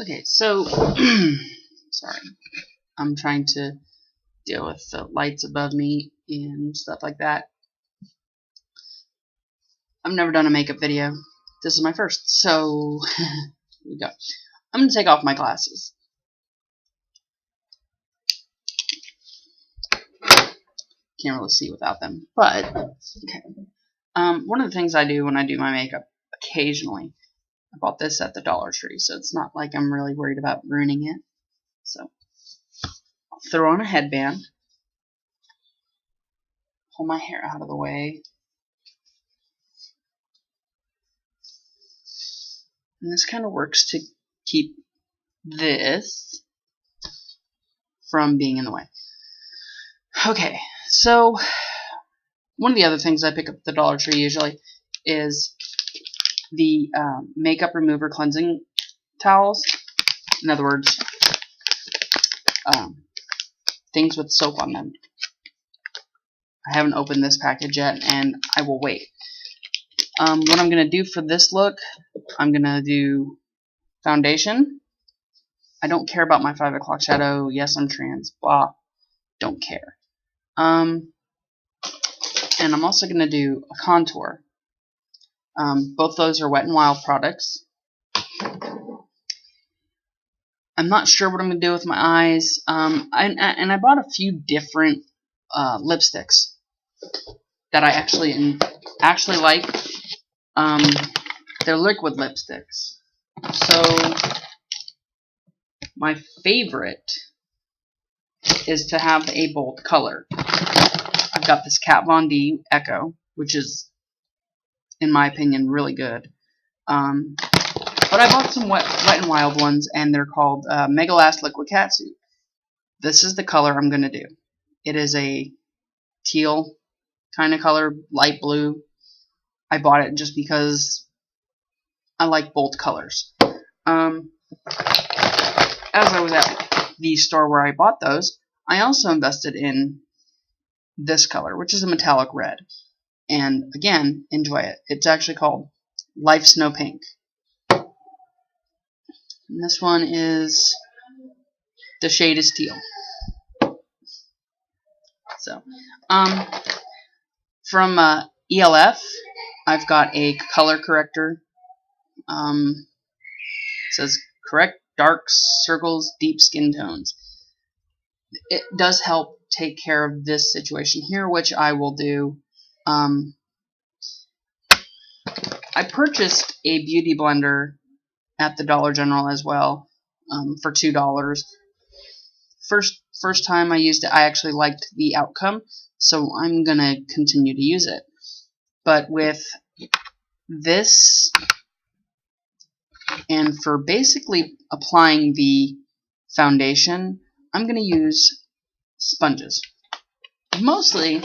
Okay, so sorry, I'm trying to deal with the lights above me and stuff like that. I've never done a makeup video. This is my first, so here we go. I'm gonna take off my glasses. Can't really see without them, but okay. One of the things I do when I do my makeup occasionally, I bought this at the Dollar Tree, so it's not like I'm really worried about ruining it. So I'll throw on a headband, pull my hair out of the way, and this kind of works to keep this from being in the way. Okay, so one of the other things I pick up at the Dollar Tree usually is the makeup remover cleansing towels. In other words, things with soap on them. I haven't opened this package yet, and I will wait. What I'm going to do for this look, I'm going to do foundation. I don't care about my 5 o'clock shadow. Yes, I'm trans. Blah. Don't care. And I'm also going to do a contour. Both those are Wet n Wild products. I'm not sure what I'm going to do with my eyes. And I bought a few different lipsticks that I actually like. They're liquid lipsticks. So my favorite is to have a bold color. I've got this Kat Von D Echo, which is, in my opinion, really good. But I bought some Wet n Wild ones, and they're called Mega Last Liquid Catsuit. This is the color I'm going to do. It is a teal kind of color, light blue. I bought it just because I like bold colors. As I was at the store where I bought those, I also invested in this color, which is a metallic red. And again, enjoy it. It's actually called Life Snow Pink. And this one is, the shade is teal. So, from ELF, I've got a color corrector. It says correct dark circles, deep skin tones. It does help take care of this situation here, which I will do. I purchased a beauty blender at the Dollar General as well, for $2. First time I used it, I actually liked the outcome, so I'm gonna continue to use it. But with this, and for basically applying the foundation, I'm gonna use sponges. Mostly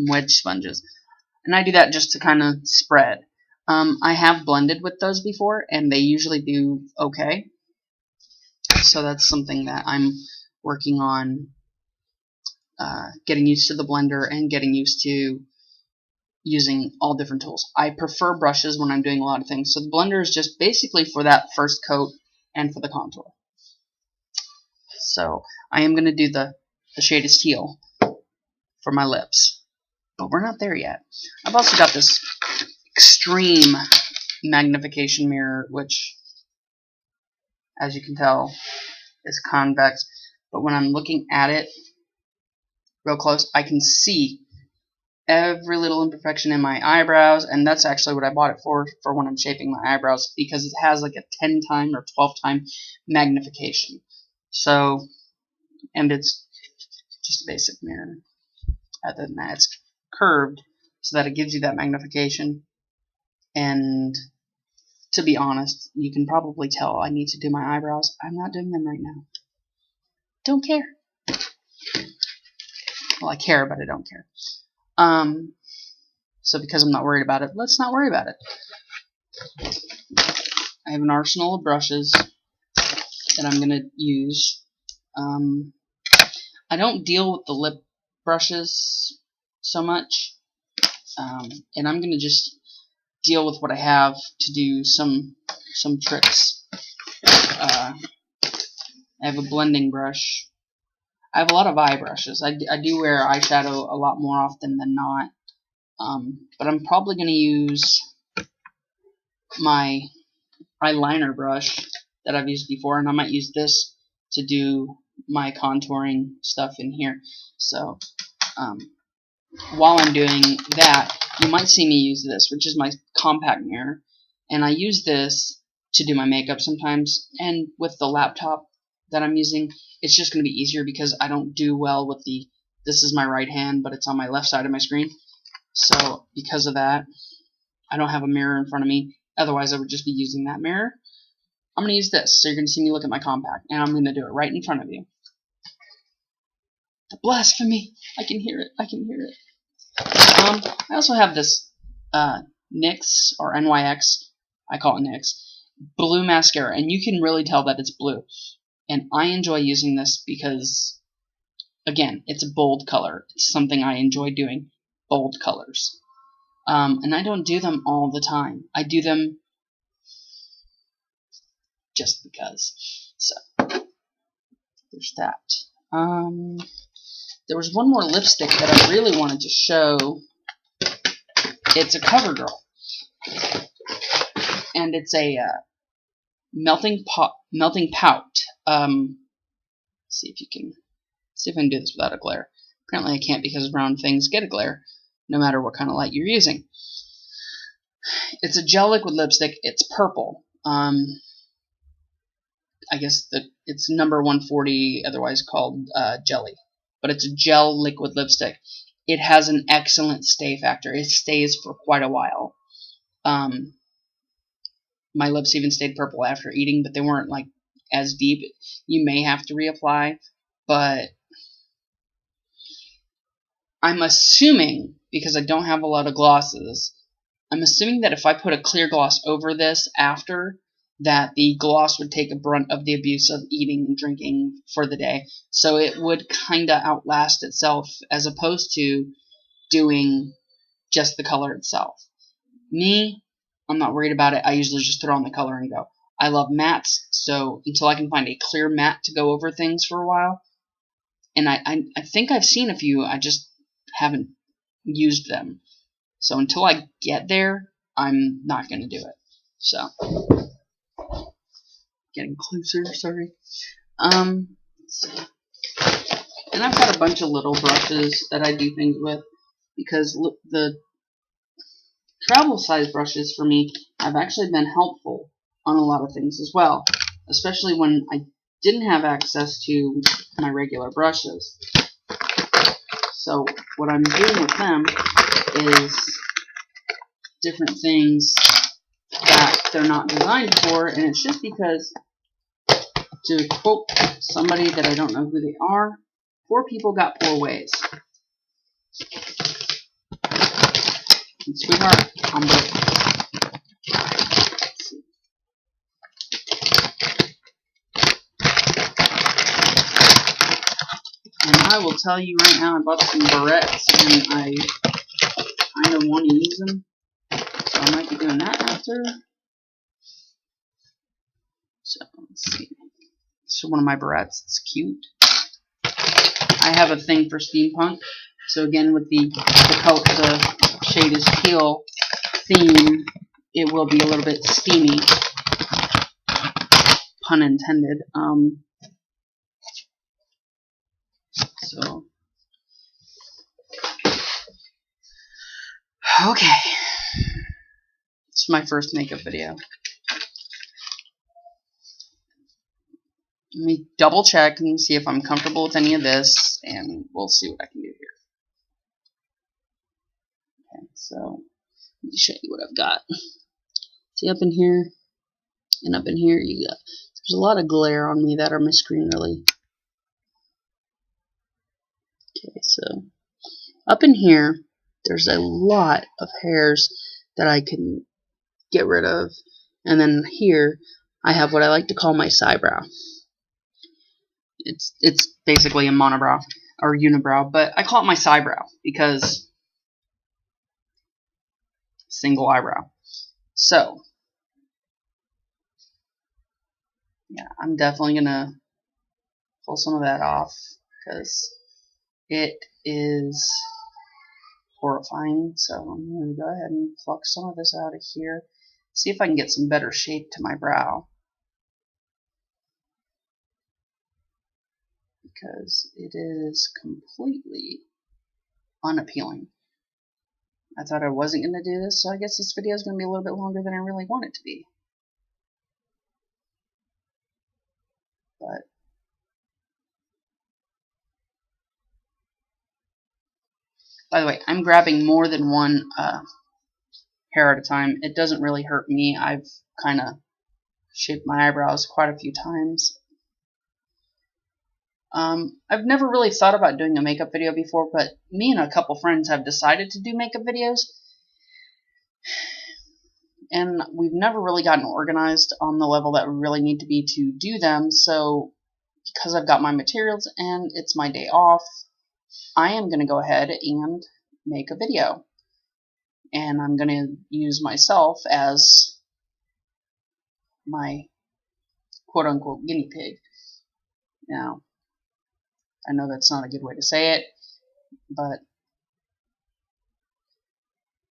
wedge sponges. And I do that just to kind of spread. I have blended with those before, and they usually do okay. So that's something that I'm working on, getting used to the blender and getting used to using all different tools. I prefer brushes when I'm doing a lot of things. So the blender is just basically for that first coat and for the contour. So I am going to do the shade is teal for my lips. But we're not there yet. I've also got this extreme magnification mirror, which, as you can tell, is convex. But when I'm looking at it real close, I can see every little imperfection in my eyebrows, and that's actually what I bought it for when I'm shaping my eyebrows, because it has like a 10-time or 12-time magnification. So, and it's just a basic mirror. Other than that, it's curved so that it gives you that magnification. And to be honest, you can probably tell I need to do my eyebrows. I'm not doing them right now. Don't care. Well, I care, but I don't care. So because I'm not worried about it, let's not worry about it. I have an arsenal of brushes that I'm going to use. I don't deal with the lip brushes so much. And I'm going to just deal with what I have to do some tricks. I have a blending brush. I have a lot of eye brushes. I do wear eyeshadow a lot more often than not. But I'm probably going to use my eyeliner brush that I've used before, and I might use this to do my contouring stuff in here. So while I'm doing that, you might see me use this, which is my compact mirror, and I use this to do my makeup sometimes. And with the laptop that I'm using, it's just going to be easier because I don't do well with this is my right hand, but it's on my left side of my screen. So because of that, I don't have a mirror in front of me. Otherwise, I would just be using that mirror. I'm going to use this, so you're going to see me look at my compact, and I'm going to do it right in front of you. The blasphemy! I can hear it. I can hear it. I also have this NYX, or NYX, I call it NYX, blue mascara, and you can really tell that it's blue. And I enjoy using this because, again, it's a bold color. It's something I enjoy doing, bold colors. And I don't do them all the time. I do them just because. So, there's that. There was one more lipstick that I really wanted to show. It's a CoverGirl. And it's a melting pout. See if I can do this without a glare. Apparently I can't because round things get a glare, no matter what kind of light you're using. It's a gel liquid lipstick. It's purple. I guess it's number 140, otherwise called Jelly. But it's a gel liquid lipstick. It has an excellent stay factor. It stays for quite a while. My lips even stayed purple after eating, but they weren't like as deep. You may have to reapply, but I'm assuming, because I don't have a lot of glosses, I'm assuming that if I put a clear gloss over this after, that the gloss would take a brunt of the abuse of eating and drinking for the day. So it would kind of outlast itself, as opposed to doing just the color itself. Me, I'm not worried about it. I usually just throw on the color and go. I love mattes, so until I can find a clear matte to go over things for a while, and I think I've seen a few, I just haven't used them. So until I get there, I'm not going to do it. So, getting closer, sorry. And I've got a bunch of little brushes that I do things with, because the travel size brushes for me have actually been helpful on a lot of things as well, especially when I didn't have access to my regular brushes. So what I'm doing with them is different things that they're not designed for, and it's just because, to quote somebody that I don't know who they are, 4 people got 4 ways. And sweetheart, I'm broke. And I will tell you right now, I bought some barrettes, and I kind of want to use them. So I might be doing that after. So let's see. So one of my barrettes. It's cute. I have a thing for steampunk. So again, with the shade is teal theme, it will be a little bit steamy. Pun intended. So okay. This is my first makeup video. Let me double check and see if I'm comfortable with any of this, and we'll see what I can do here. Okay, so let me show you what I've got. See, up in here and up in here, you got, there's a lot of glare on me that are my screen really. Okay, so up in here, there's a lot of hairs that I can get rid of, and then here I have what I like to call my eyebrow. It's basically a monobrow or unibrow, but I call it my eyebrow because single eyebrow. So, yeah, I'm definitely going to pull some of that off because it is horrifying. So I'm going to go ahead and pluck some of this out of here. See if I can get some better shape to my brow. Because it is completely unappealing. I thought I wasn't going to do this, so I guess this video is going to be a little bit longer than I really want it to be. But by the way, I'm grabbing more than one hair at a time. It doesn't really hurt me. I've kind of shaped my eyebrows quite a few times. I've never really thought about doing a makeup video before, but me and a couple friends have decided to do makeup videos. And we've never really gotten organized on the level that we really need to be to do them. So because I've got my materials and it's my day off, I am going to go ahead and make a video. And I'm going to use myself as my quote-unquote guinea pig. Now, I know that's not a good way to say it, but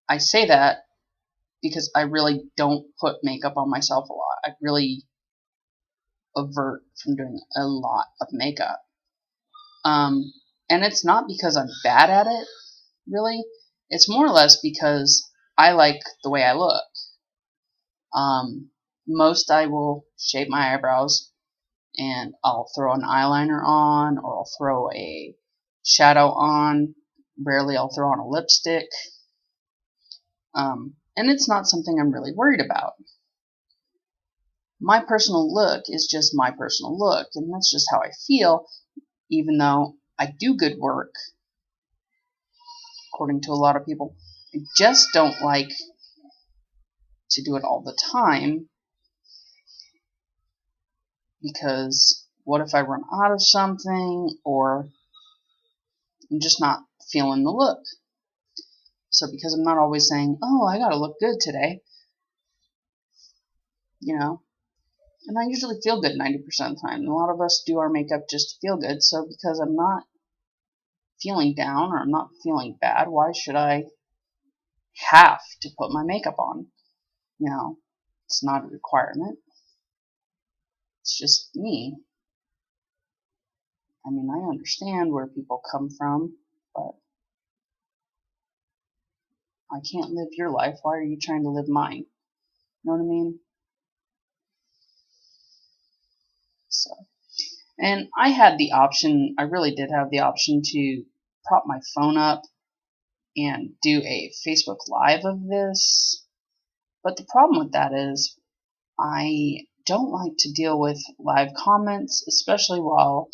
I say that because I really don't put makeup on myself a lot. I really avert from doing a lot of makeup. And it's not because I'm bad at it, really. It's more or less because I like the way I look. Most I will shape my eyebrows and I'll throw an eyeliner on, or I'll throw a shadow on. Rarely I'll throw on a lipstick. And it's not something I'm really worried about. My personal look is just my personal look, and that's just how I feel, even though I do good work, according to a lot of people. I just don't like to do it all the time, because what if I run out of something, or I'm just not feeling the look. So because I'm not always saying, oh, I gotta look good today, you know, and I usually feel good 90% of the time. A lot of us do our makeup just to feel good, so because I'm not feeling down or I'm not feeling bad, why should I have to put my makeup on? You know, it's not a requirement. It's just me. I mean, I understand where people come from, but I can't live your life. Why are you trying to live mine? You know what I mean? So, and I had the option, I really did have the option to prop my phone up and do a Facebook Live of this. But the problem with that is I don't like to deal with live comments, especially while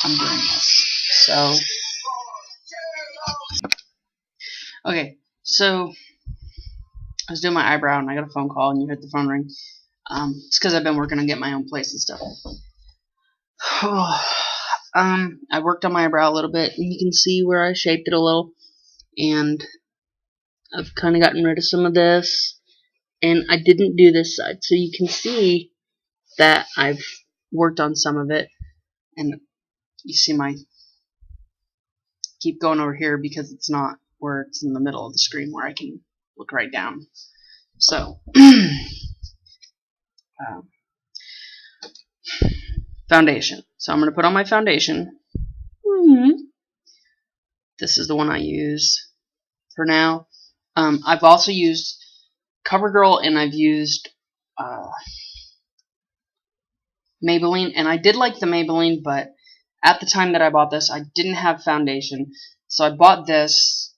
I'm doing this. So, okay, so I was doing my eyebrow and I got a phone call and you heard the phone ring. It's because I've been working on getting my own place and stuff. I worked on my eyebrow a little bit, and you can see where I shaped it a little, and I've kind of gotten rid of some of this, and I didn't do this side, so you can see that I've worked on some of it, and you see my, keep going over here because it's not where it's in the middle of the screen where I can look right down. So, foundation. So I'm going to put on my foundation. This is the one I use for now. I've also used CoverGirl, and I've used Maybelline, and I did like the Maybelline, but at the time that I bought this, I didn't have foundation, so I bought this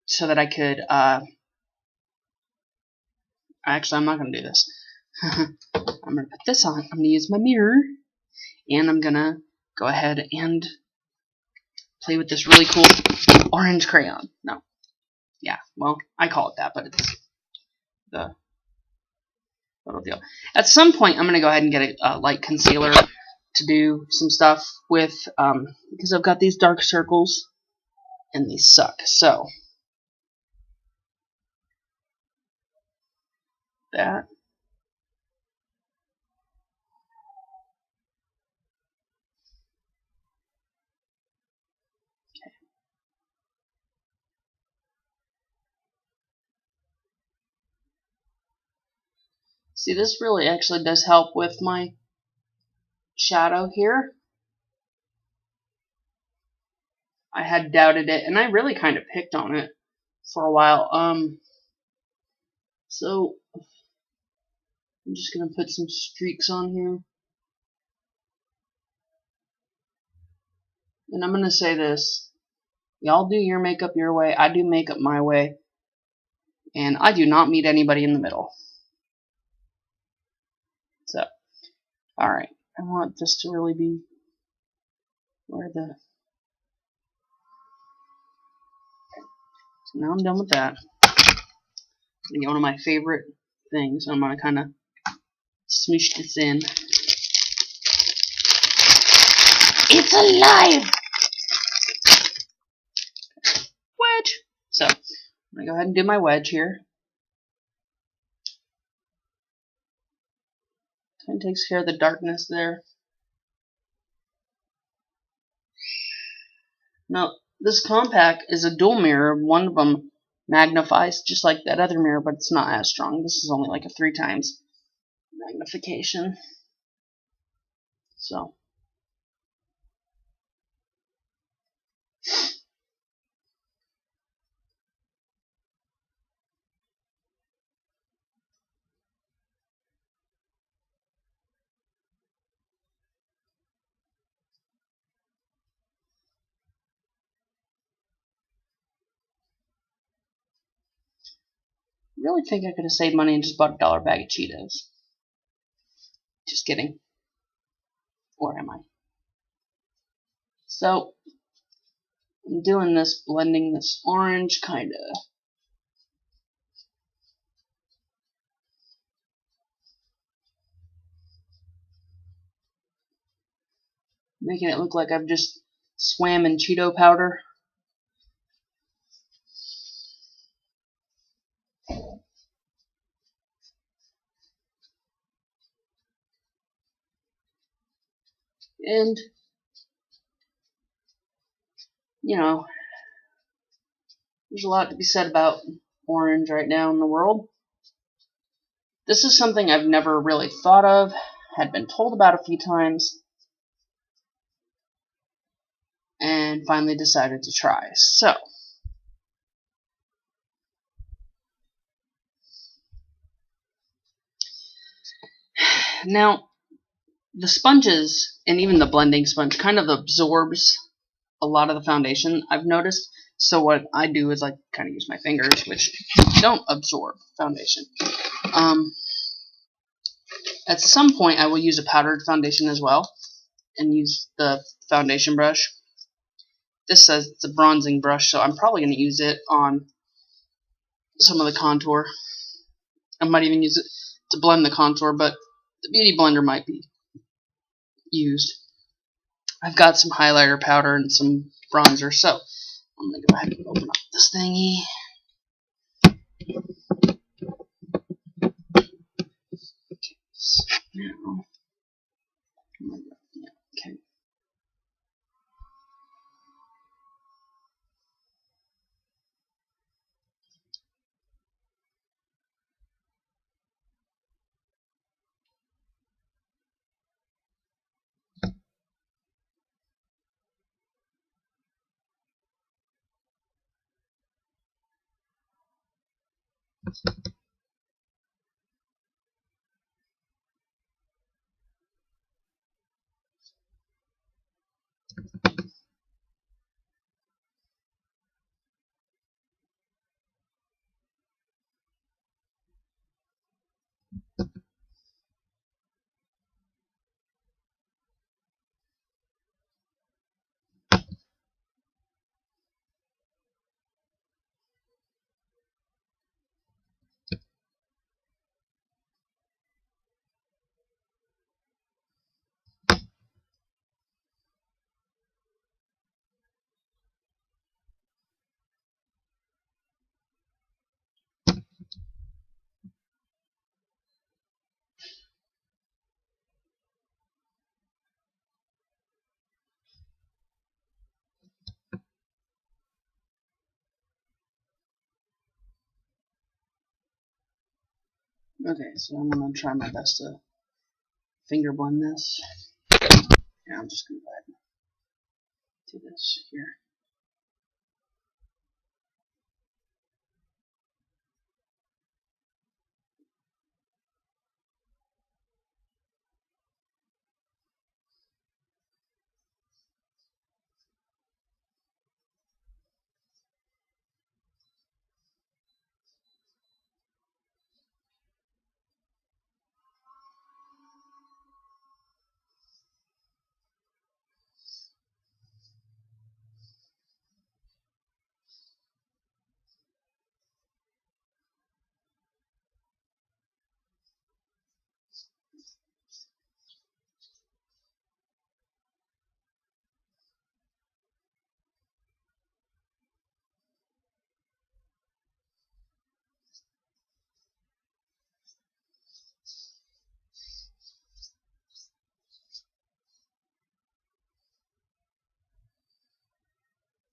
so that I could, actually, I'm not going to do this. I'm going to put this on. I'm going to use my mirror, and I'm going to go ahead and play with this really cool orange crayon. No. Yeah, well, I call it that, but it's the little deal. At some point, I'm going to go ahead and get a light concealer to do some stuff with, because I've got these dark circles, and these suck. So, that. See, this really actually does help with my shadow here. I had doubted it, and I really kind of picked on it for a while. So I'm just gonna put some streaks on here. And I'm gonna say this. Y'all do your makeup your way, I do makeup my way, and I do not meet anybody in the middle. So, alright, I want this to really be where the... So now I'm done with that. And one of my favorite things, I'm gonna kind of smoosh this in. It's alive! Wedge! So, I'm gonna go ahead and do my wedge here. Kind of takes care of the darkness there. Now, this compact is a dual mirror. One of them magnifies just like that other mirror, but it's not as strong. This is only like a 3 times magnification. So, really think I could have saved money and just bought a $1 bag of Cheetos. Just kidding. Or am I? So, I'm doing this, blending this orange, kind of. Making it look like I've just swam in Cheeto powder. And, you know, there's a lot to be said about orange right now in the world. This is something I've never really thought of, had been told about a few times, and finally decided to try. So, now, the sponges, and even the blending sponge, kind of absorbs a lot of the foundation, I've noticed. So what I do is I kind of use my fingers, which don't absorb foundation. At some point, I will use a powdered foundation as well, and use the foundation brush. This says it's a bronzing brush, so I'm probably going to use it on some of the contour. I might even use it to blend the contour, but the Beauty Blender might be used. I've got some highlighter powder and some bronzer, so I'm going to go ahead and open up this thingy. Okay, so now, okay. Okay, so I'm gonna try my best to finger blend this. Yeah, I'm just gonna go ahead and do this here.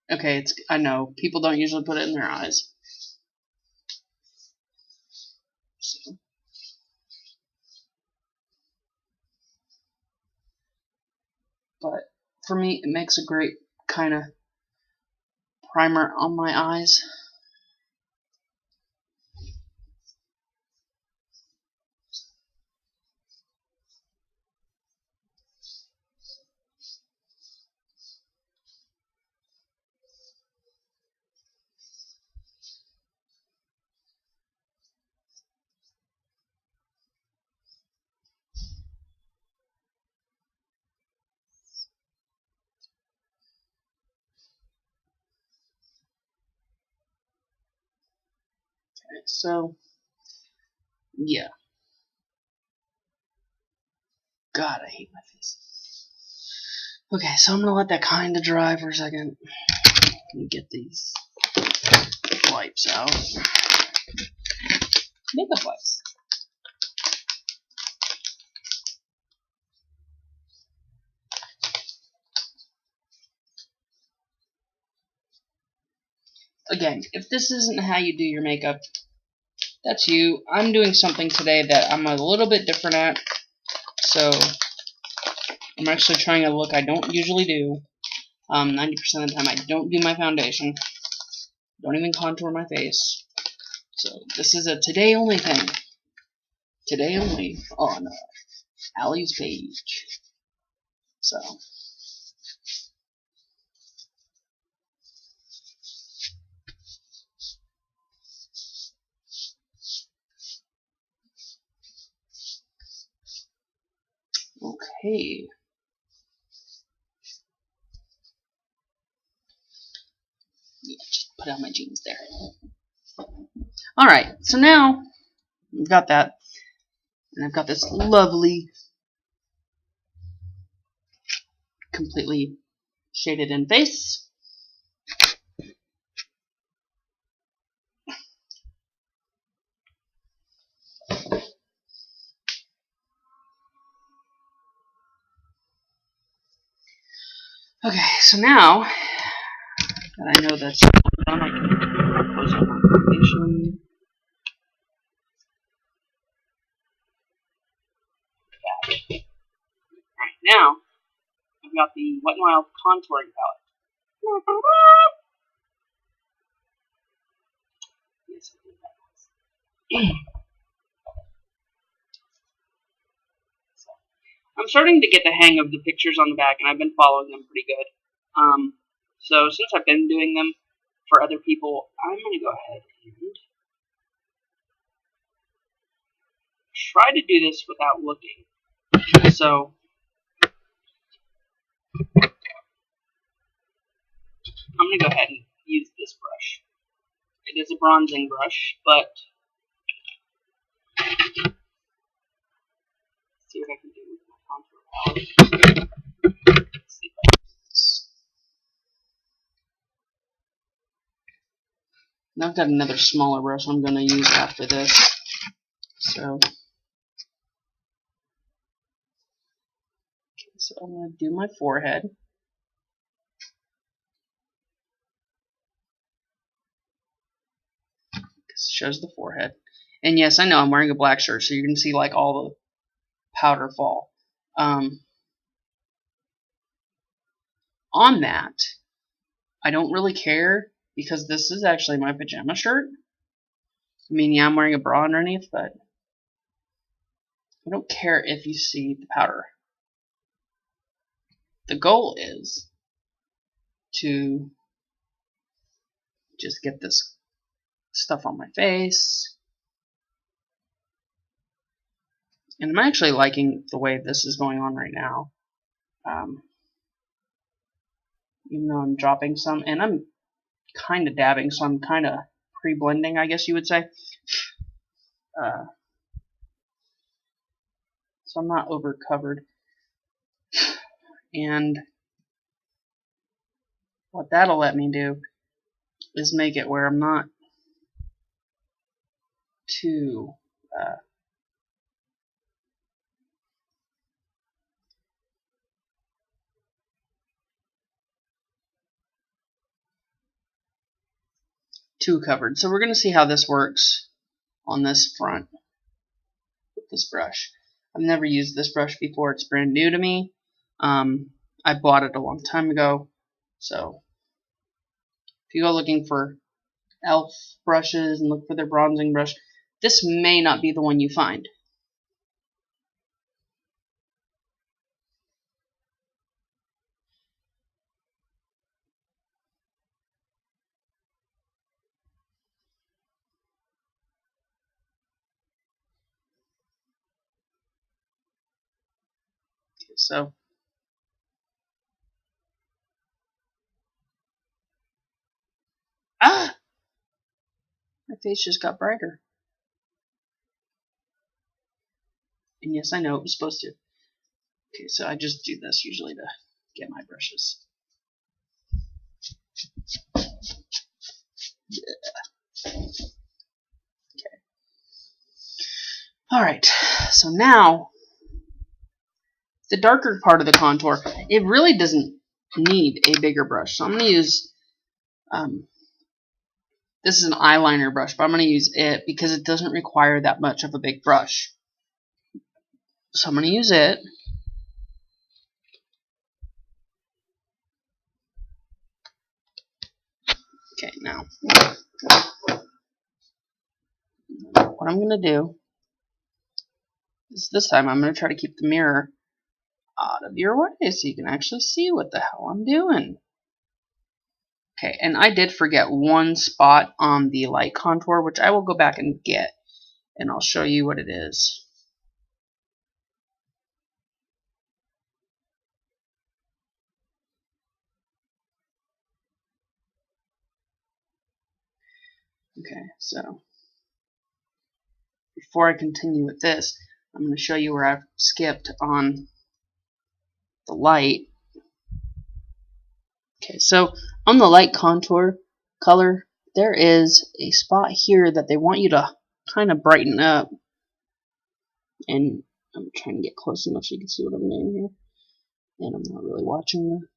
Okay, I know people don't usually put it in their eyes. So, but for me, it makes a great kind of primer on my eyes. Okay, so yeah. God, I hate my face. Okay, so I'm gonna let that kind of dry for a second. Let me get these wipes out. Makeup wipes. Again, if this isn't how you do your makeup, that's you. I'm doing something today that I'm a little bit different at. So I'm actually trying a look I don't usually do. 90% of the time I don't do my foundation. Don't even contour my face. So this is a today only thing. Today only on Allie's page. So okay. Yeah, just put on my jeans there. Alright, so now I've got that. And I've got this lovely, completely shaded in face. Okay, so now that I know that's done, I can close up my foundation. Alright, now I've got the Wet n Wild contouring palette. Yes, I did that. So, I'm starting to get the hang of the pictures on the back, and I've been following them pretty good. So since I've been doing them for other people, I'm going to go ahead and try to do this without looking. So I'm going to go ahead and use this brush. It is a bronzing brush, but let's see what I can do with my contour palette. Let's see if I can do this. Now I've got another smaller brush I'm going to use after this. So I'm going to do my forehead. This shows the forehead. And yes, I know I'm wearing a black shirt, so you can see like all the powder fall. On that, I don't really care because this is actually my pajama shirt. I mean, yeah, I'm wearing a bra underneath, but I don't care if you see the powder. The goal is to just get this stuff on my face. And I'm actually liking the way this is going on right now. Even though I'm dropping some, and I'm kind of dabbing, so I'm kind of pre-blending, I guess you would say. So I'm not over covered. And what that'll let me do is make it where I'm not too covered. So we're going to see how this works on this front with this brush. I've never used this brush before. It's brand new to me. I bought it a long time ago. So if you go looking for e.l.f. brushes and look for their bronzing brush, this may not be the one you find. So my face just got brighter. And yes, I know it was supposed to. Okay, so I just do this usually to get my brushes. Okay. Alright, so now the darker part of the contour, it really doesn't need a bigger brush. So I'm going to use, this is an eyeliner brush, but I'm going to use it because it doesn't require that much of a big brush. So I'm going to use it. Okay, now what I'm going to do is this time I'm going to try to keep the mirror out of your way so you can actually see what the hell I'm doing. Okay, and I did forget one spot on the light contour, which I will go back and get, and I'll show you what it is. Okay, so before I continue with this, I'm going to show you where I've skipped on the light. Okay, so on the light contour color, there is a spot here that they want you to kind of brighten up. And I'm trying to get close enough so you can see what I'm doing here. And I'm not really watching the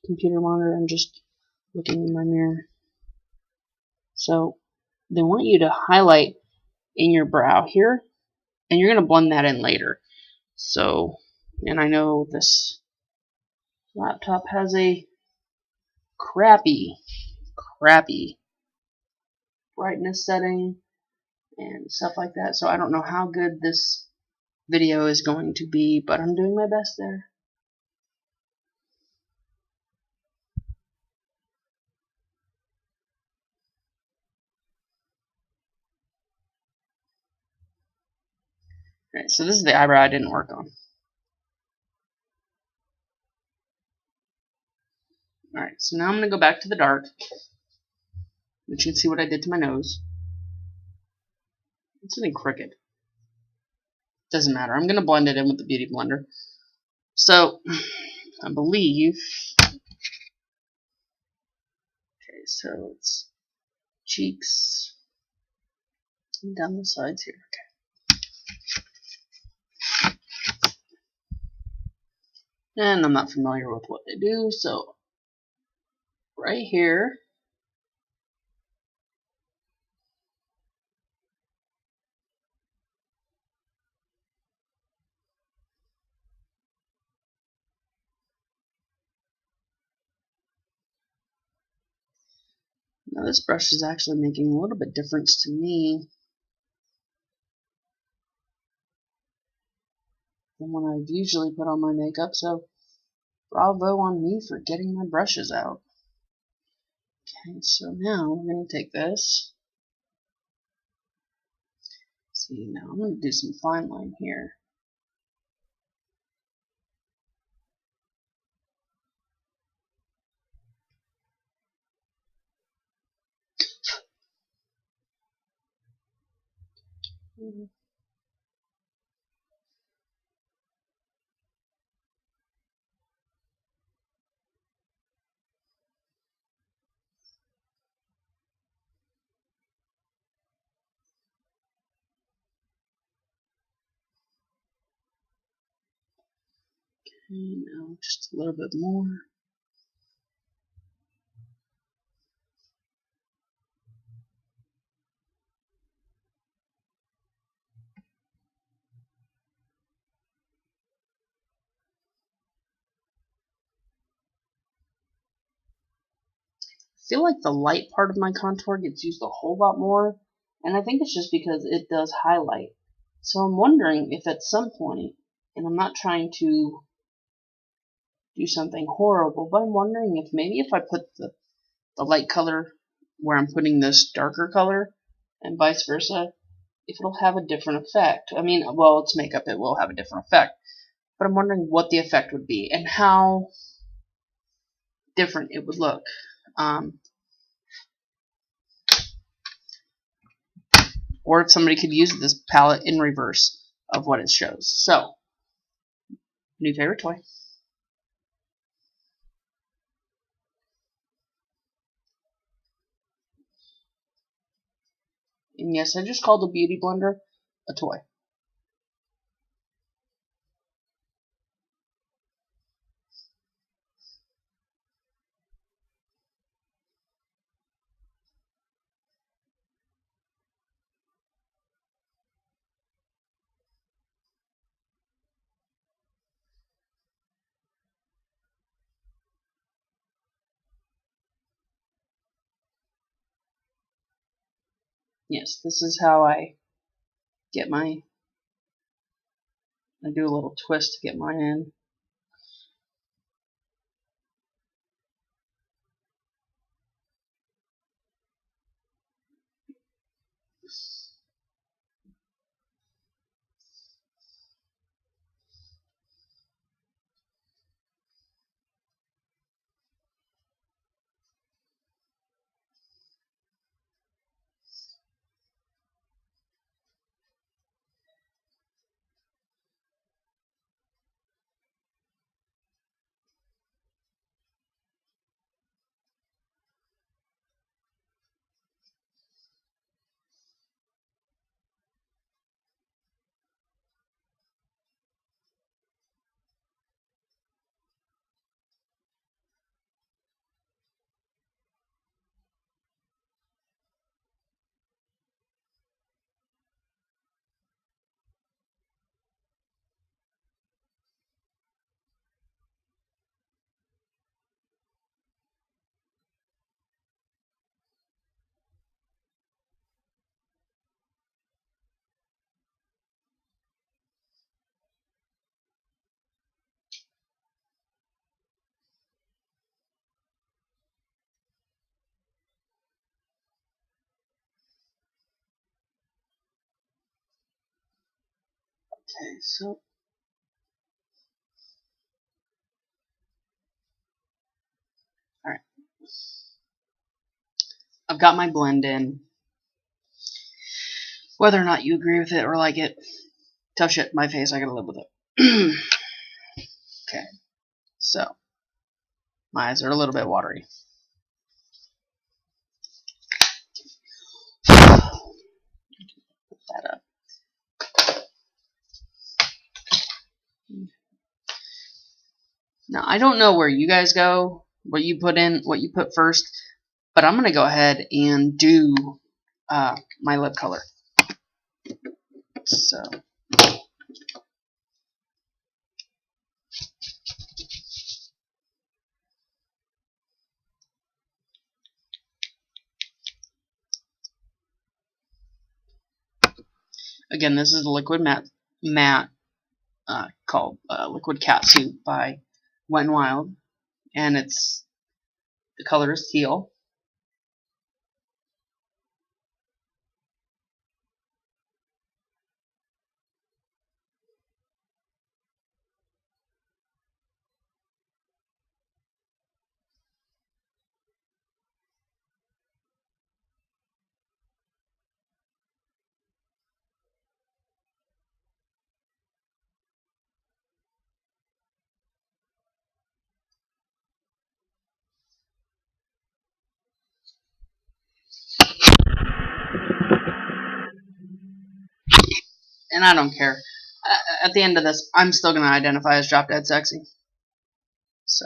computer monitor, I'm just looking in my mirror. So they want you to highlight in your brow here, and you're going to blend that in later. So, and I know this laptop has a crappy brightness setting and stuff like that, so I don't know how good this video is going to be, but I'm doing my best there. Alright, so this is the eyebrow I didn't work on. Alright, so now I'm going to go back to the dark, which you can see what I did to my nose. It's sitting crooked. Doesn't matter. I'm going to blend it in with the Beauty Blender. So, I believe... Okay, so it's cheeks and down the sides here. Okay. And I'm not familiar with what they do, so right here, Now this brush is actually making a little bit difference to me than when I've usually put on my makeup, so bravo on me for getting my brushes out. Okay, so now we're going to take this. See, now I'm going to do some fine line here. Okay, now just a little bit more. I feel like the light part of my contour gets used a whole lot more, and I think it's just because it does highlight. So I'm wondering if at some point, and I'm not trying to do something horrible, but I'm wondering if maybe if I put the light color where I'm putting this darker color, and vice versa, if it'll have a different effect. I mean, well, it's makeup, it will have a different effect, but I'm wondering what the effect would be and how different it would look. Or if somebody could use this palette in reverse of what it shows. So, new favorite toy. And yes, I just called the Beauty Blender a toy. Yes, this is how I get my, I do a little twist to get mine in. Okay, so alright. I've got my blend in. Whether or not you agree with it or like it, tough shit, my face, I gotta live with it. Okay, so my eyes are a little bit watery. Put that up. Now, I don't know where you guys go, what you put first, but I'm going to go ahead and do my lip color. So, again, this is the liquid matte called Liquid Catsuit by Wet n Wild, and the color is teal. And I don't care. At the end of this, I'm still going to identify as Drop Dead Sexy. So.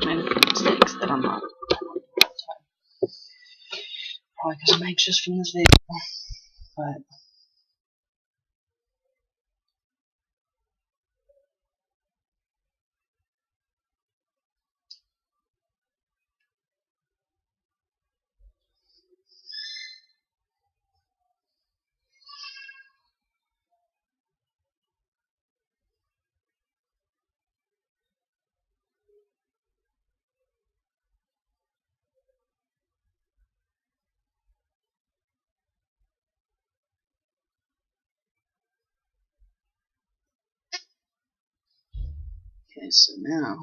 Made a few mistakes that I'm not. Probably because I'm anxious from this video. But. Okay, so now.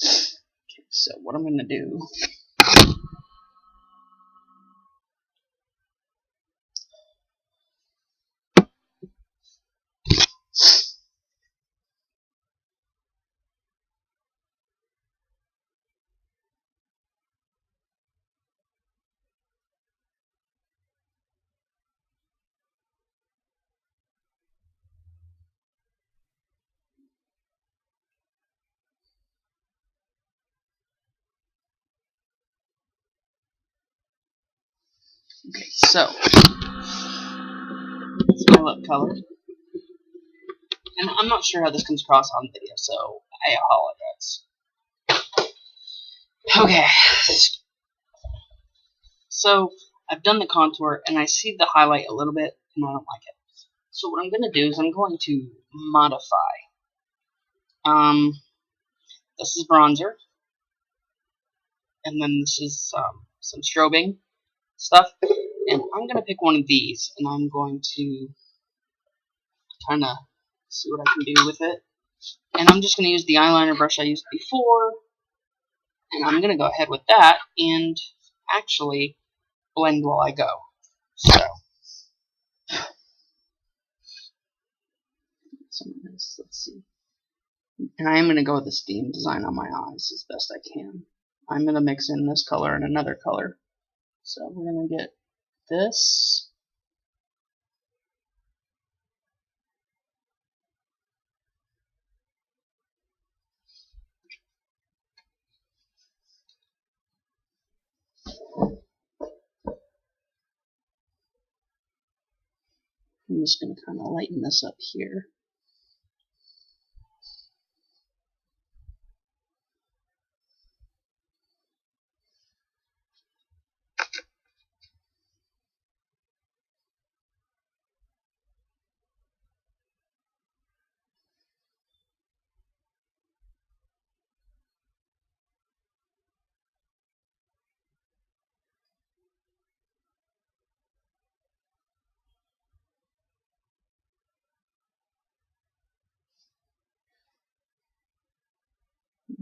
Okay, so what I'm going to do. Okay, so. It's my lip color. And I'm not sure how this comes across on video, so I apologize. Okay. So, I've done the contour, and I see the highlight a little bit, and I don't like it. So what I'm going to do is I'm going to modify. This is bronzer, and then this is some strobing stuff. And I'm going to pick one of these, and I'm going to kind of see what I can do with it. And I'm just going to use the eyeliner brush I used before, and I'm going to go ahead with that and actually blend while I go. So, some of this, let's see. And I am going to go with this theme design on my eyes as best I can. I'm going to mix in this color and another color. So we're going to get this. I'm just going to kind of lighten this up here.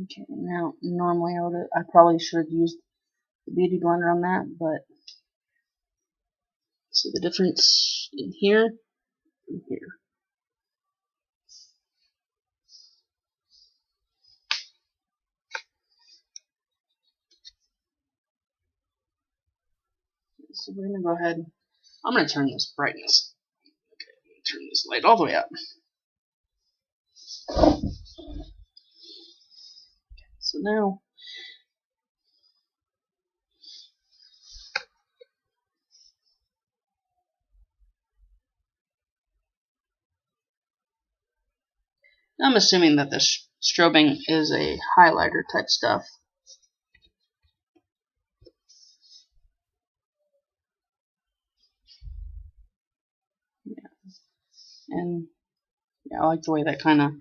Okay, now normally I probably should have used the Beauty Blender on that, but see the difference in here and here. So we're gonna go ahead. I'm gonna turn this brightness. Okay, turn this light all the way up. So now I'm assuming that this strobing is a highlighter type stuff. Yeah. And yeah, I like the way that kind of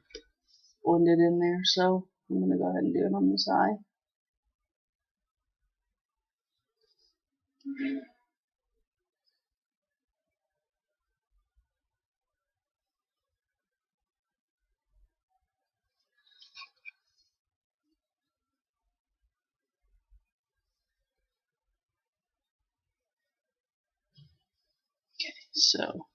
blended in there, so I'm going to go ahead and do it on this eye. So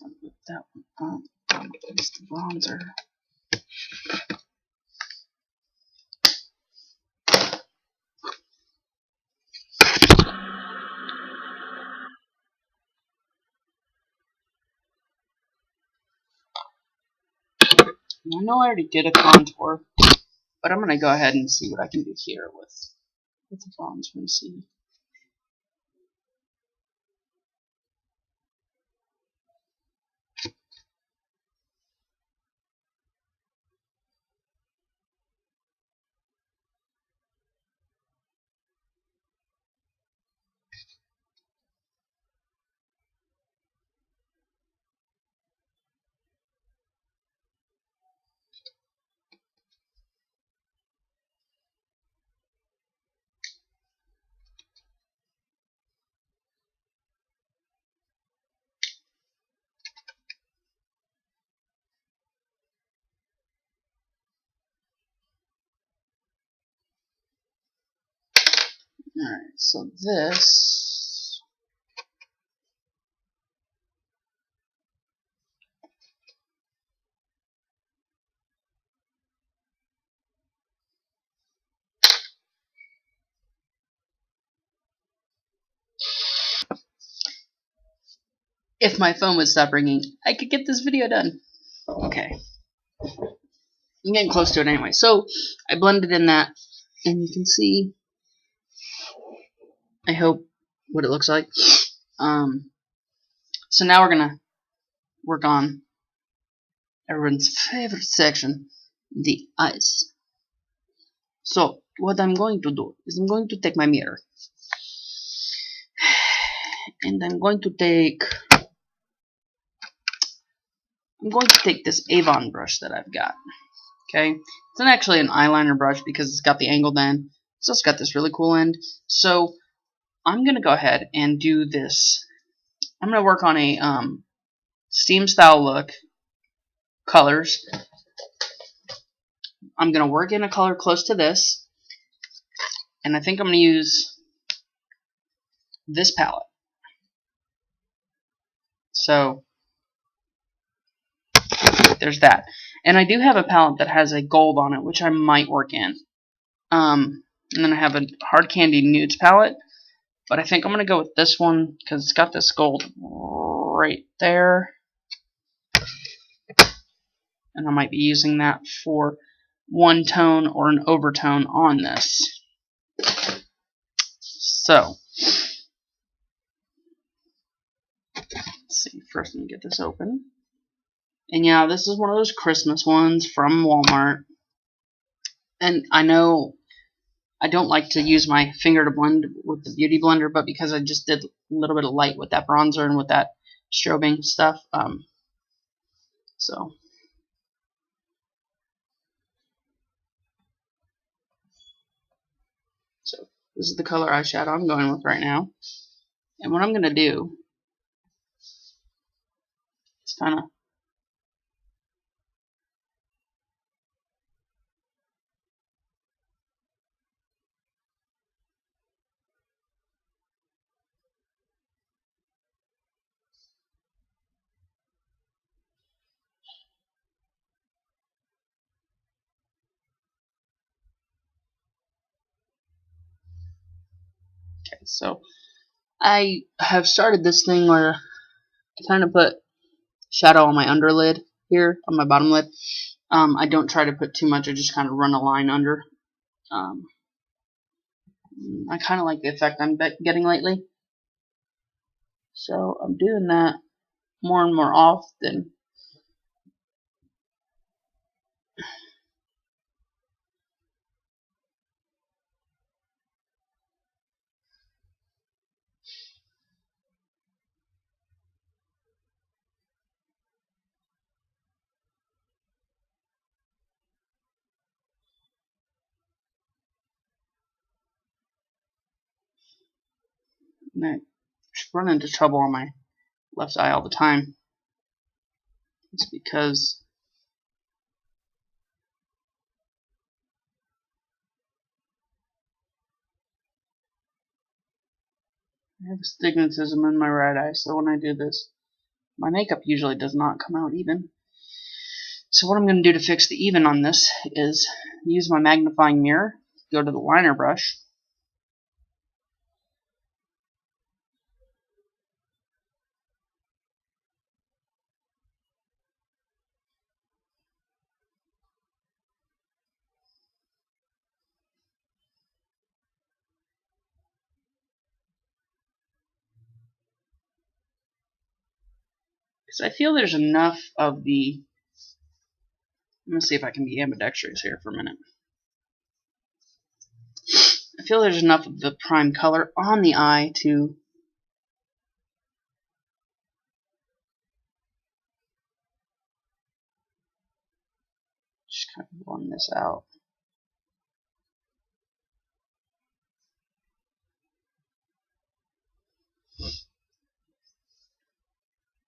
I'll put that one up against the bronzer. I know I already did a contour, but I'm going to go ahead and see what I can do here with the bronzer and see. Alright, so this, if my phone would stop ringing, I could get this video done. Okay. I'm getting close to it anyway. So I blended in that, and you can see, I hope, what it looks like. So now we're gonna work on everyone's favorite section, the eyes. So what I'm going to do is I'm going to take my mirror, and I'm going to take this Avon brush that I've got. Okay, it's not actually an eyeliner brush because it's got the angled end. It's also got this really cool end. So I'm gonna go ahead and do this. I'm gonna work on a steam style look colors. I'm gonna work in a color close to this, and I think I'm gonna use this palette. So there's that. And I do have a palette that has a gold on it, which I might work in. And then I have a Hard Candy Nudes palette, but I think I'm going to go with this one because it's got this gold right there. And I might be using that for one tone or an overtone on this. So, let's see. First, let me get this open. And yeah, this is one of those Christmas ones from Walmart. And I know I don't like to use my finger to blend with the Beauty Blender, but because I just did a little bit of light with that bronzer and with that strobing stuff, so this is the color eyeshadow I'm going with right now. And what I'm going to do Just kind of. Okay, so I have started this thing where I kind of put shadow on my underlid here, on my bottom lid. I don't try to put too much, I just kind of run a line under. I kind of like the effect I'm getting lately. So I'm doing that more and more often. And I just run into trouble on my left eye all the time. It's because I have astigmatism in my right eye, so when I do this, my makeup usually does not come out even. So what I'm going to do to fix the even on this is use my magnifying mirror, go to the liner brush, because I feel there's enough of the, let me see if I can be ambidextrous here for a minute. I feel there's enough of the prime color on the eye to just kind of blend this out.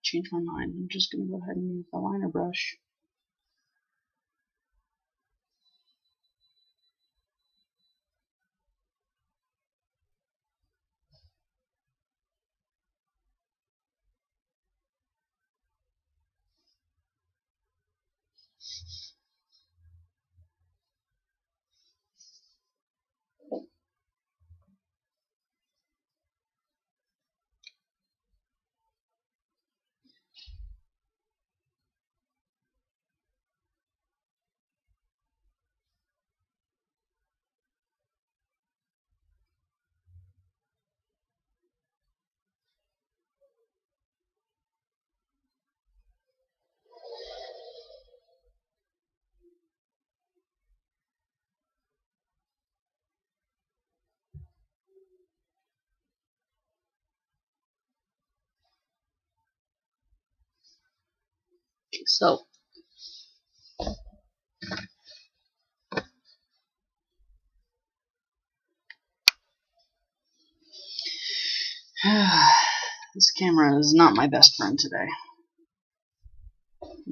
Change my mind. I'm just going to go ahead and use the liner brush. So this camera is not my best friend today.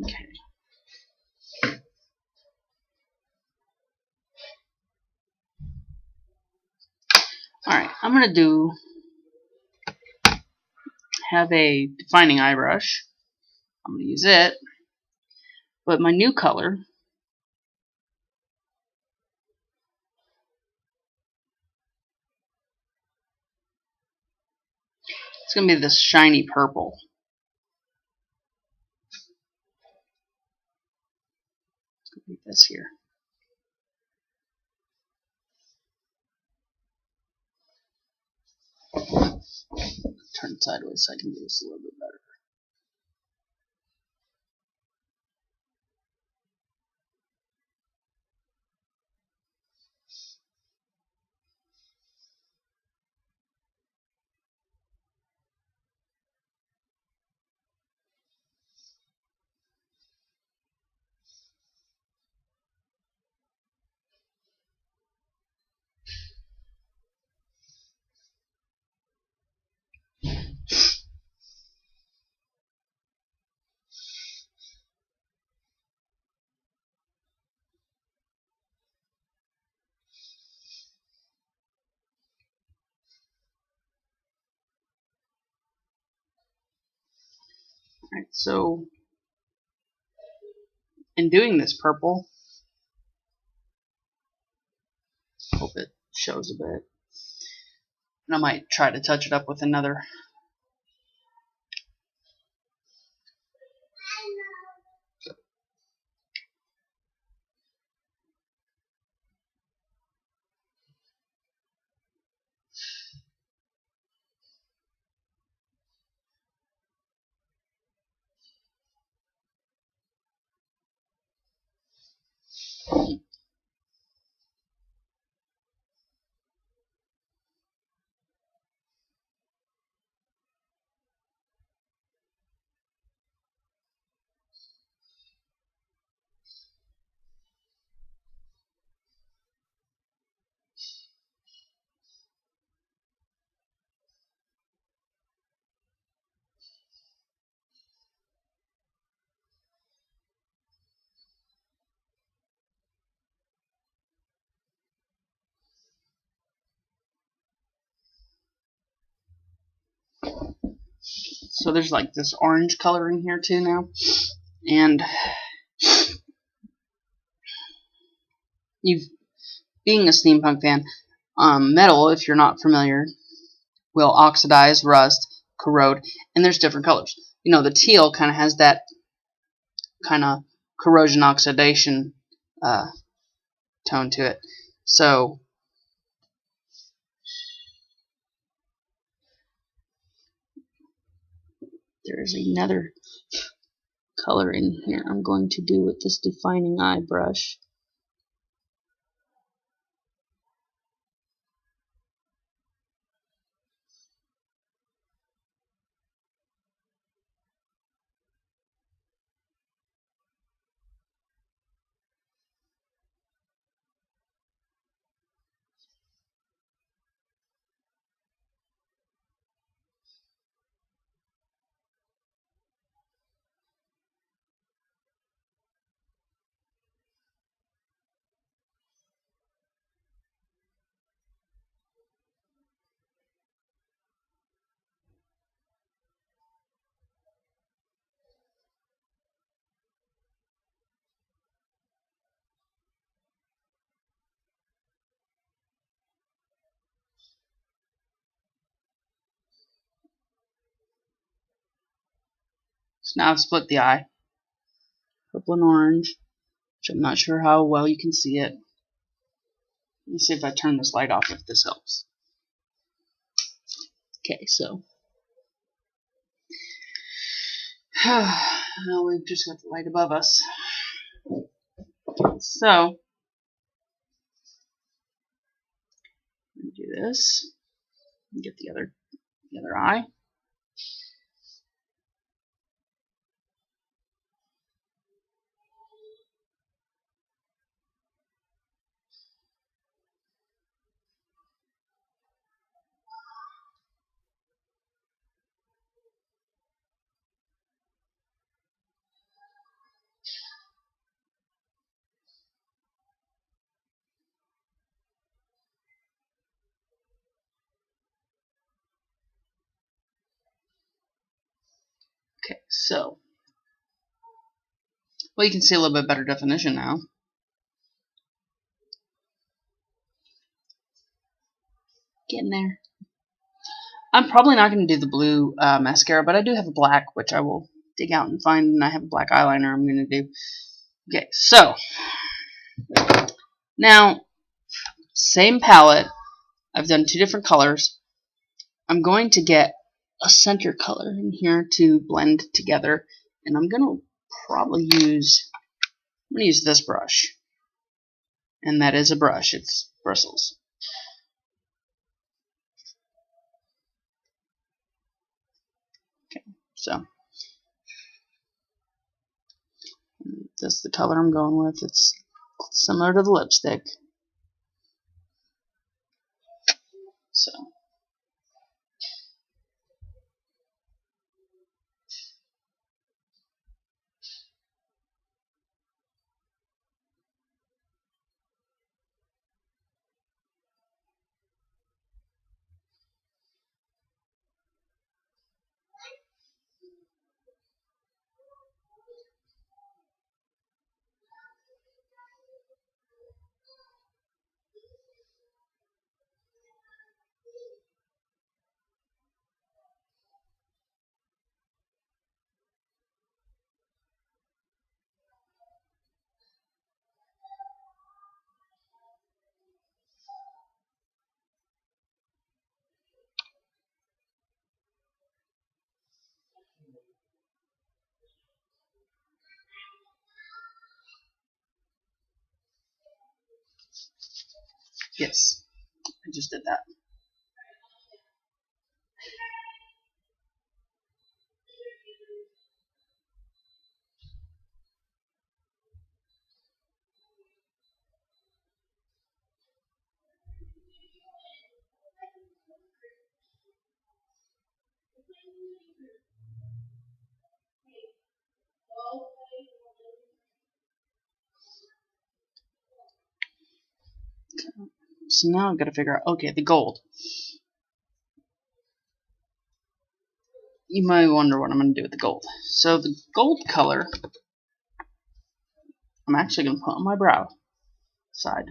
Okay. Alright, I'm going to have a defining eye brush. I'm going to use it. But my new color, it's going to be this shiny purple. It's going to be this here. Turn it sideways so I can do this a little bit better. Alright, so in doing this purple, hope it shows a bit. And I might try to touch it up with another. So there's like this orange color in here too now. And being a steampunk fan, metal, if you're not familiar, will oxidize, rust, corrode, and there's different colors. You know, the teal kind of has that kind of corrosion oxidation tone to it. So there's another color in here I'm going to do with this defining eye brush. So now I've split the eye, purple and orange, which I'm not sure how well you can see it. Let me see if I turn this light off if this helps. Okay, so now we've just got the light above us. So do this. Get the other eye. Okay, so well, you can see a little bit better definition now. Getting there. I'm probably not going to do the blue mascara, but I do have a black, which I will dig out and find, and I have a black eyeliner I'm going to do. Okay, so now, same palette. I've done two different colors. I'm going to get a center color in here to blend together, and I'm going to probably use, this brush. And that is a brush. It's bristles. Okay, so that's the color I'm going with. It's similar to the lipstick. So Yes, I just did that. So now I've got to figure out, okay, the gold. You might wonder what I'm going to do with the gold. So the gold color, I'm actually going to put on my brow side.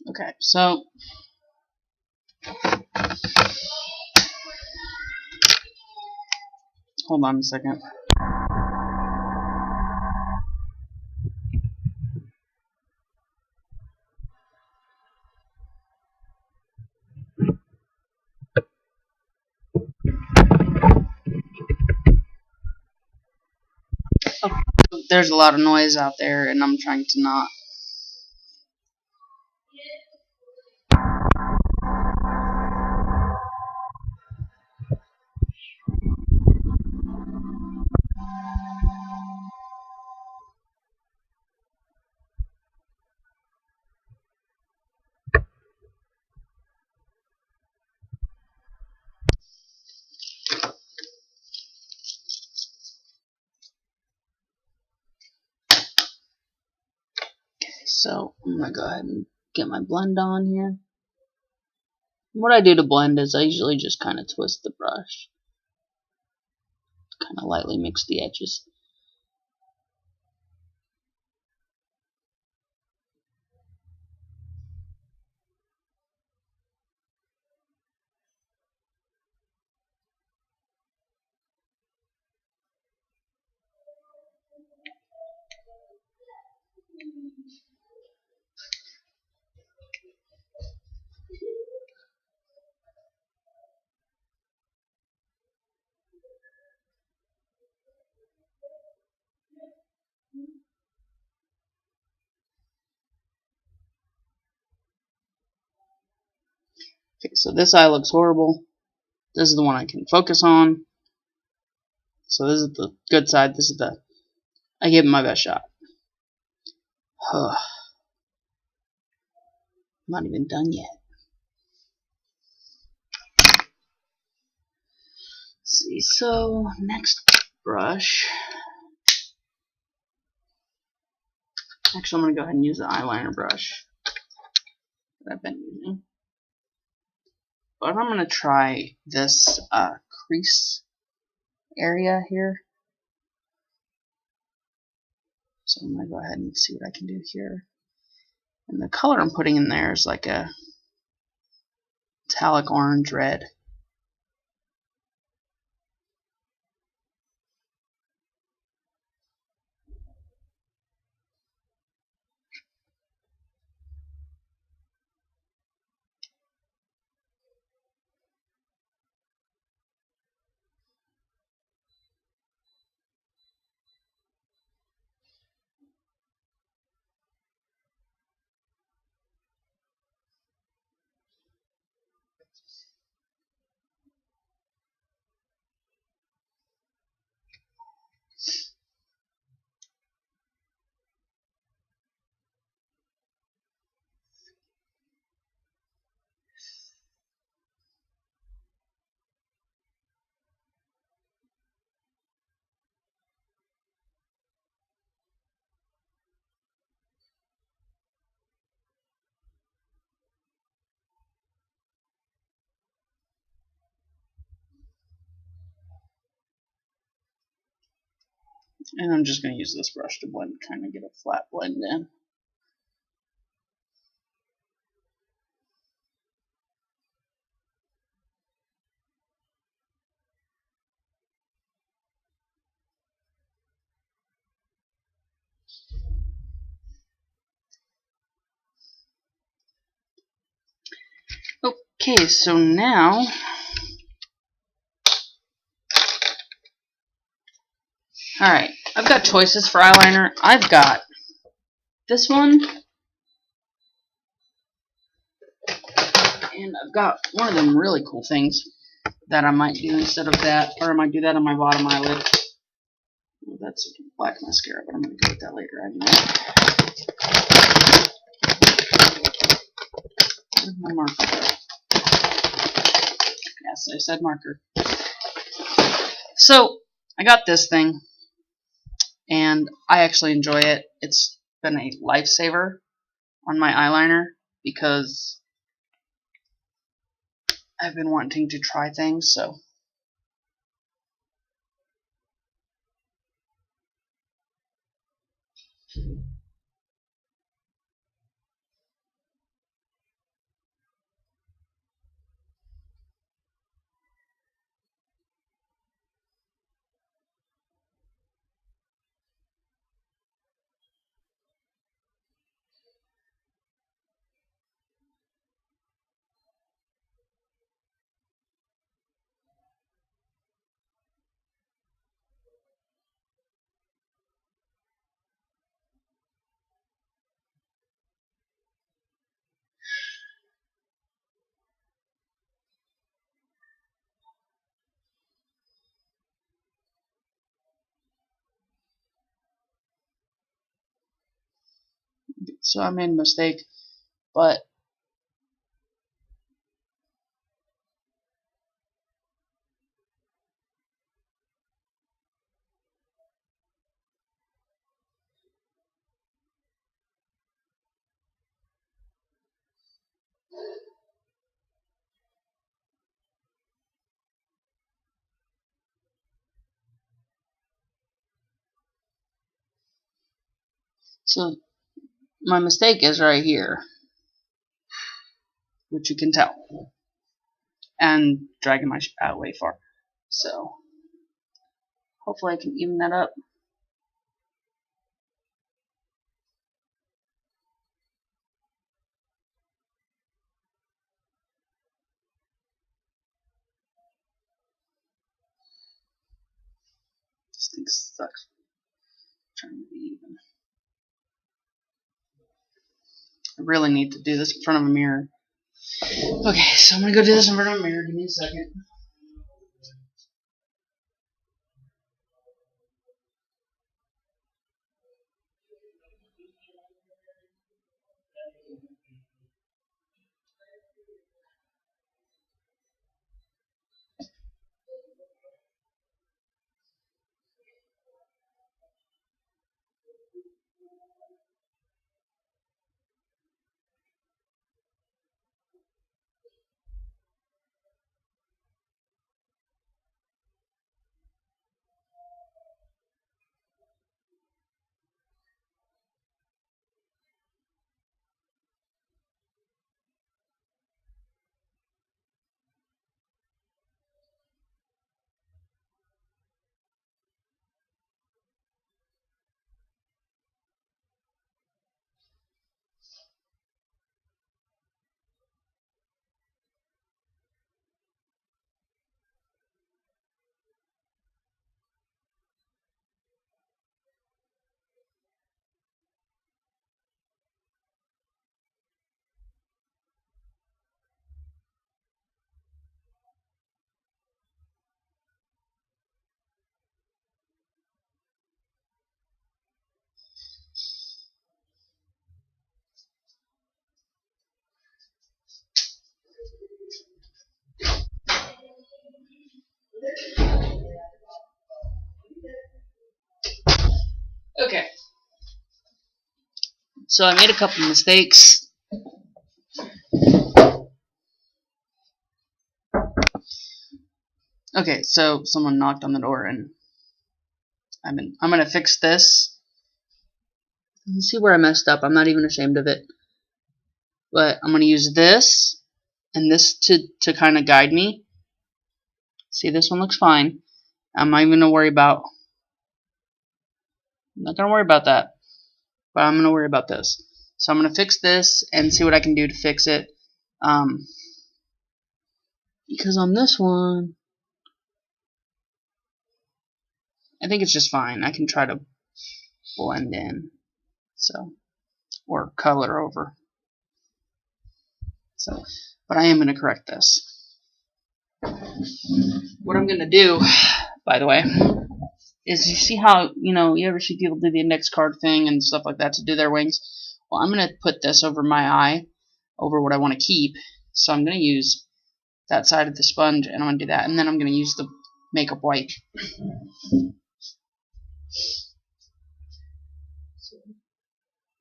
Okay, so hold on a second. Okay, there's a lot of noise out there, and I'm trying to not. So I'm gonna go ahead and get my blend on here. What I do to blend is I usually just kind of twist the brush, kind of lightly mix the edges. Okay, so this eye looks horrible. This is the one I can focus on. So this is the good side. This is the I gave it my best shot. I'm not even done yet. Let's see, so next brush. Actually, I'm gonna go ahead and use the eyeliner brush that I've been using. But I'm gonna try this crease area here. So I'm gonna go ahead and see what I can do here. And the color I'm putting in there is like a metallic orange red. And I'm just going to use this brush to blend, kind of get a flat blend in. Okay, so now alright, I've got choices for eyeliner. I've got this one, and I've got one of them really cool things that I might do instead of that, or I might do that on my bottom eyelid. Well, that's black mascara, but I'm going to go with that later anyway. Where's my marker? Yes, I said marker. So, I got this thing, and I actually enjoy it. It's been a lifesaver on my eyeliner because I've been wanting to try things, so I made a mistake, but so my mistake is right here, which you can tell, and dragging my out way far. So hopefully I can even that up. This thing sucks. I'm trying to be even. I really need to do this in front of a mirror. Okay, so I'm gonna go do this in front of a mirror. Give me a second. Okay. So I made a couple mistakes. Okay, so someone knocked on the door and I'm gonna fix this. Let's see where I messed up. I'm not even ashamed of it. But I'm gonna use this and this to kind of guide me. See, this one looks fine. I'm not even gonna worry about. I'm not gonna worry about that. But I'm gonna worry about this. So I'm gonna fix this and see what I can do to fix it. Because on this one, I think it's just fine. I can try to blend in, so, or color over. So, but I am going to correct this. What I'm going to do, by the way, is you see how, you ever see people do the index card thing and stuff like that to do their wings? Well, I'm going to put this over my eye, over what I want to keep. So I'm going to use that side of the sponge, and I'm going to do that, and then I'm going to use the makeup wipe.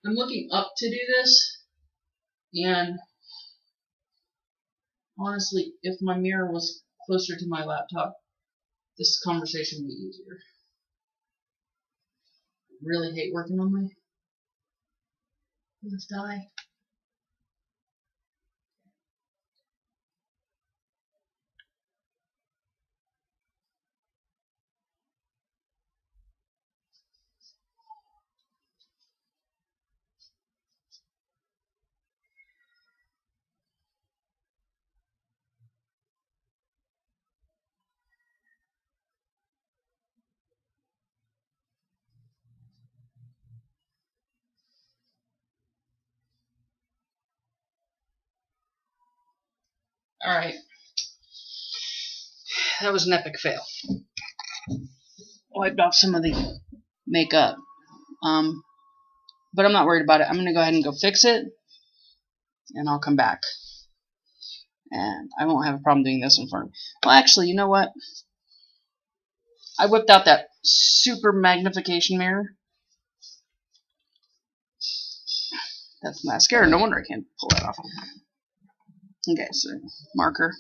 I'm looking up to do this, and honestly, if my mirror was closer to my laptop, this conversation would be easier. I really hate working on my left eye. Alright. That was an epic fail. Wiped off some of the makeup. But I'm not worried about it. I'm going to go ahead and go fix it, and I'll come back. And I won't have a problem doing this in front of me. Well, actually, you know what? I whipped out that super magnification mirror. That's mascara. No wonder I can't pull that off. Okay, so marker.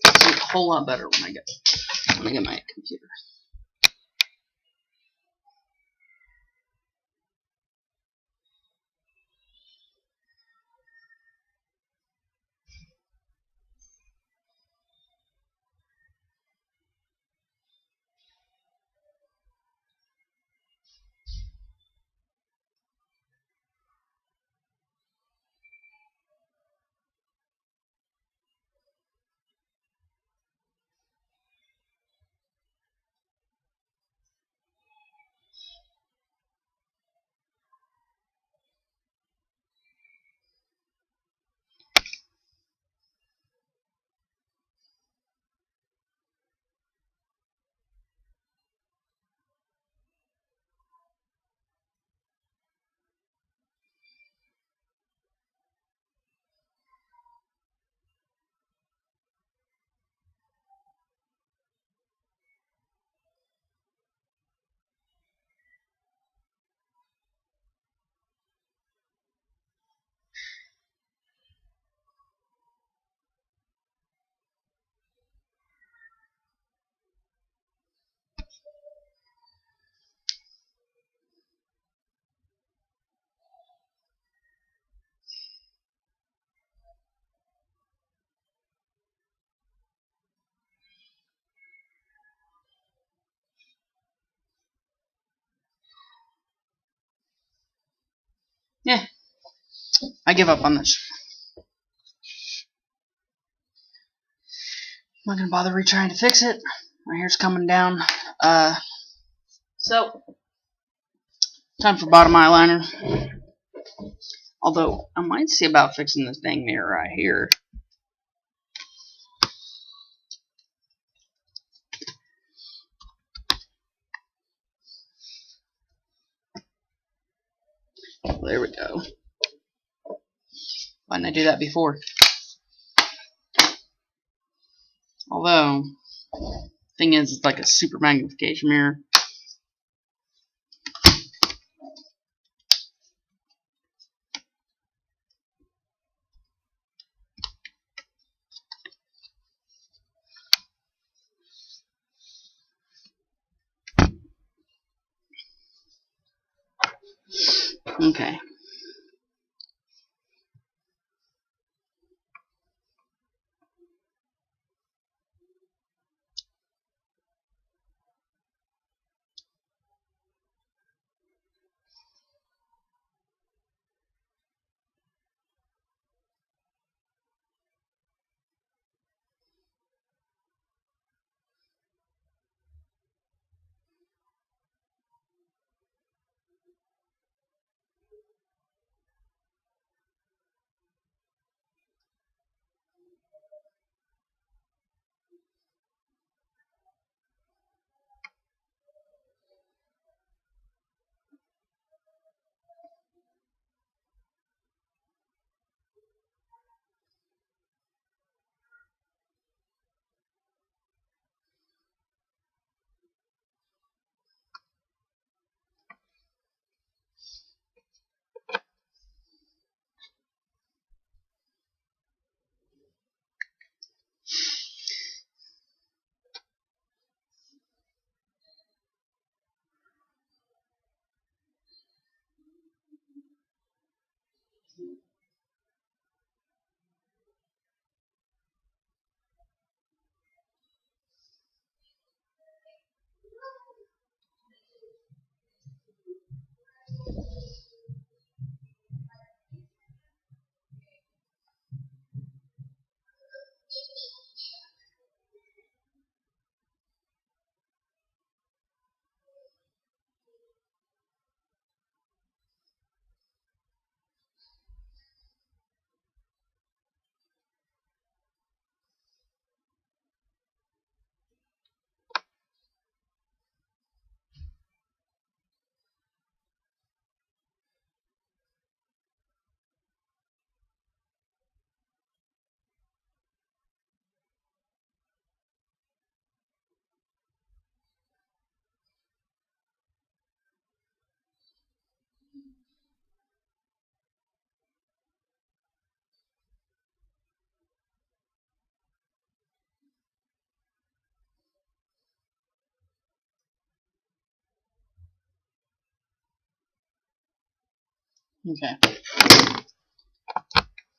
It's a whole lot better when I get my computer. I give up on this. I'm not gonna bother retrying to fix it. My hair's coming down. So time for bottom eyeliner. Although I might see about fixing this dang mirror right here. Well, there we go. Why didn't I do that before? Although, thing is, it's like a super magnification mirror. Okay. Okay.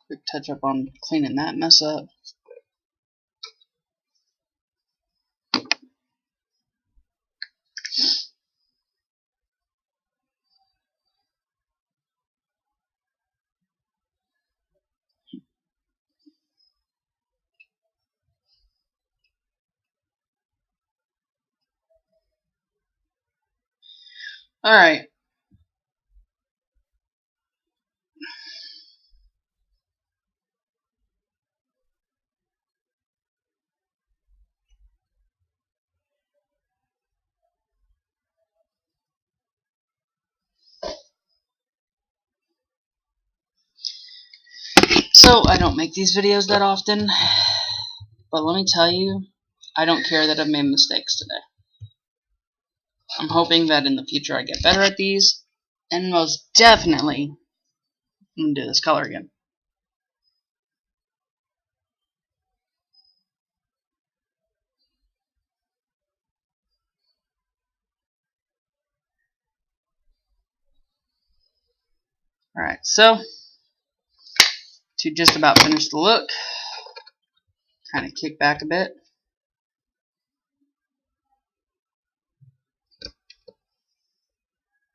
Quick touch up on cleaning that mess up. Alright. So, I don't make these videos that often, but let me tell you, I don't care that I've made mistakes today. I'm hoping that in the future I get better at these, and most definitely, I'm going to do this color again. Alright, so, to just about finish the look, kind of kick back a bit.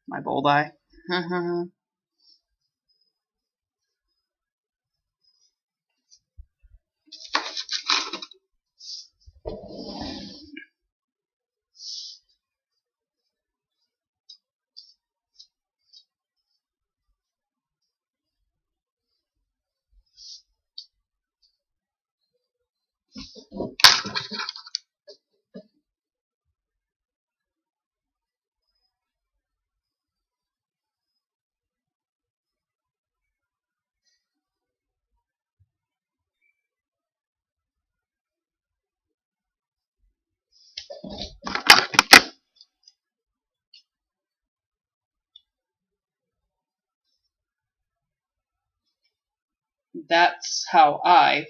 My bold eye. That's how I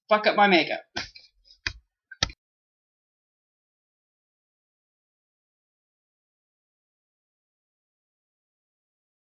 fuck up my makeup.